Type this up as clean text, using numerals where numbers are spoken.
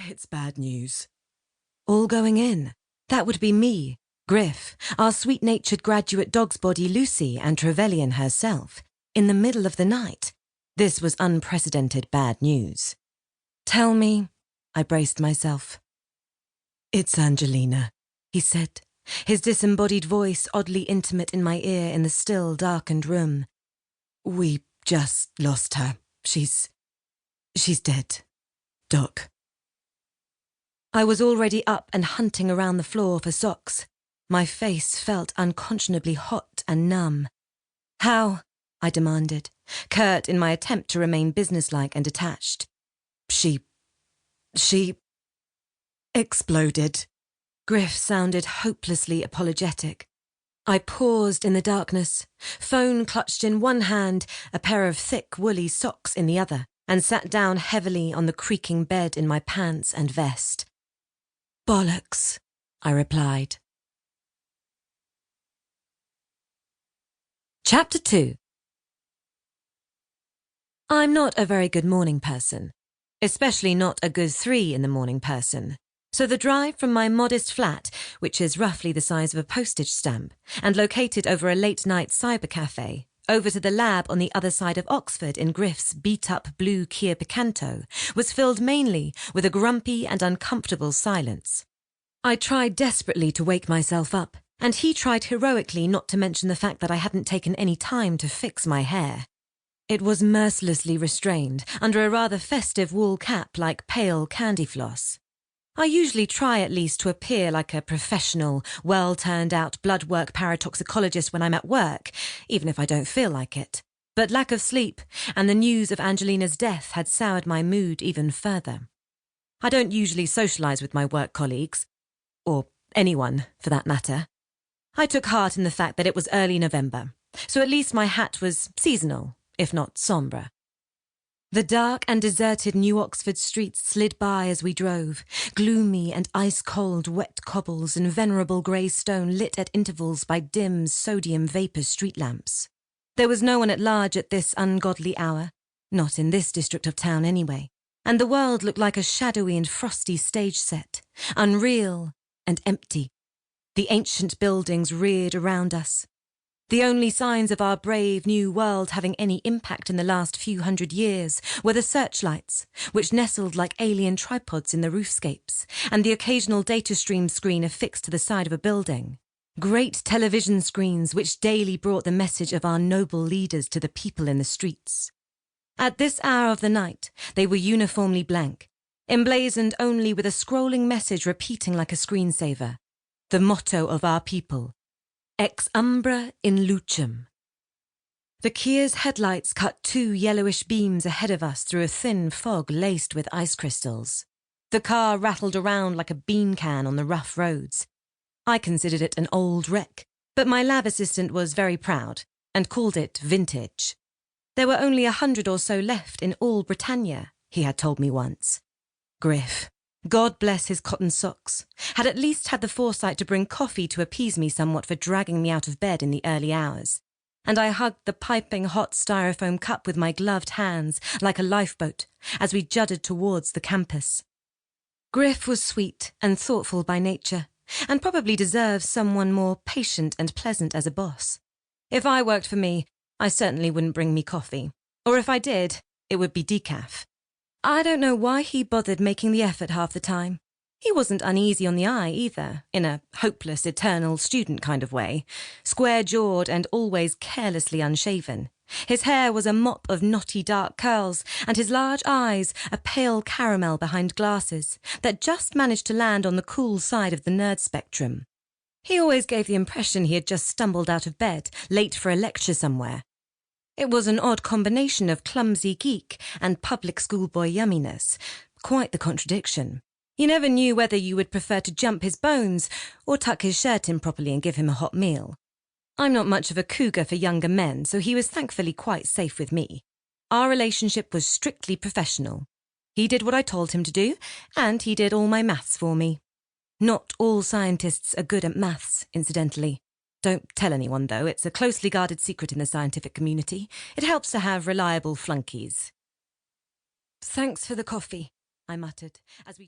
It's bad news. All going in. That would be me, Griff, our sweet-natured graduate dog's body Lucy and Trevelyan herself, in the middle of the night. This was unprecedented bad news. Tell me, I braced myself. It's Angelina, he said, his disembodied voice oddly intimate in my ear in the still, darkened room. We just lost her. She's dead. Doc. I was already up and hunting around the floor for socks. My face felt unconscionably hot and numb. How? I demanded, curt in my attempt to remain businesslike and detached. She exploded. Griff sounded hopelessly apologetic. I paused in the darkness, phone clutched in one hand, a pair of thick, woolly socks in the other, and sat down heavily on the creaking bed in my pants and vest. Bollocks, I replied. Chapter 2. I'm not a very good morning person, especially not a good 3 in the morning person. So the drive from my modest flat, which is roughly the size of a postage stamp, and located over a late-night cyber cafe, over to the lab on the other side of Oxford in Griff's beat-up blue Kia Picanto, was filled mainly with a grumpy and uncomfortable silence. I tried desperately to wake myself up, and he tried heroically not to mention the fact that I hadn't taken any time to fix my hair. It was mercilessly restrained under a rather festive wool cap like pale candy floss. I usually try at least to appear like a professional, well-turned-out blood-work paratoxicologist when I'm at work, even if I don't feel like it. But lack of sleep and the news of Angelina's death had soured my mood even further. I don't usually socialise with my work colleagues, or anyone, for that matter. I took heart in the fact that it was early November, so at least my hat was seasonal, if not sombre. The dark and deserted New Oxford streets slid by as we drove, gloomy and ice-cold wet cobbles and venerable grey stone lit at intervals by dim sodium vapour street lamps. There was no one at large at this ungodly hour, not in this district of town anyway, and the world looked like a shadowy and frosty stage set, unreal and empty. The ancient buildings reared around us. The only signs of our brave new world having any impact in the last few hundred years were the searchlights, which nestled like alien tripods in the roofscapes, and the occasional data stream screen affixed to the side of a building. Great television screens which daily brought the message of our noble leaders to the people in the streets. At this hour of the night, they were uniformly blank, emblazoned only with a scrolling message repeating like a screensaver. The motto of our people. Ex umbra in lucem. The Kia's headlights cut 2 yellowish beams ahead of us through a thin fog laced with ice crystals. The car rattled around like a bean can on the rough roads. I considered it an old wreck, but my lab assistant was very proud and called it vintage. There were only 100 or so left in all Britannia, he had told me once. Griff, God bless his cotton socks, had at least had the foresight to bring coffee to appease me somewhat for dragging me out of bed in the early hours, and I hugged the piping hot styrofoam cup with my gloved hands like a lifeboat as we juddered towards the campus. Griff was sweet and thoughtful by nature, and probably deserves someone more patient and pleasant as a boss. If I worked for me, I certainly wouldn't bring me coffee, or if I did, it would be decaf. I don't know why he bothered making the effort half the time. He wasn't uneasy on the eye either, in a hopeless, eternal student kind of way, square-jawed and always carelessly unshaven. His hair was a mop of knotty dark curls, and his large eyes a pale caramel behind glasses that just managed to land on the cool side of the nerd spectrum. He always gave the impression he had just stumbled out of bed, late for a lecture somewhere. It was an odd combination of clumsy geek and public schoolboy yumminess. Quite the contradiction. You never knew whether you would prefer to jump his bones or tuck his shirt in properly and give him a hot meal. I'm not much of a cougar for younger men, so he was thankfully quite safe with me. Our relationship was strictly professional. He did what I told him to do, and he did all my maths for me. Not all scientists are good at maths, incidentally. Don't tell anyone, though. It's a closely guarded secret in the scientific community. It helps to have reliable flunkies. Thanks for the coffee, I muttered, as we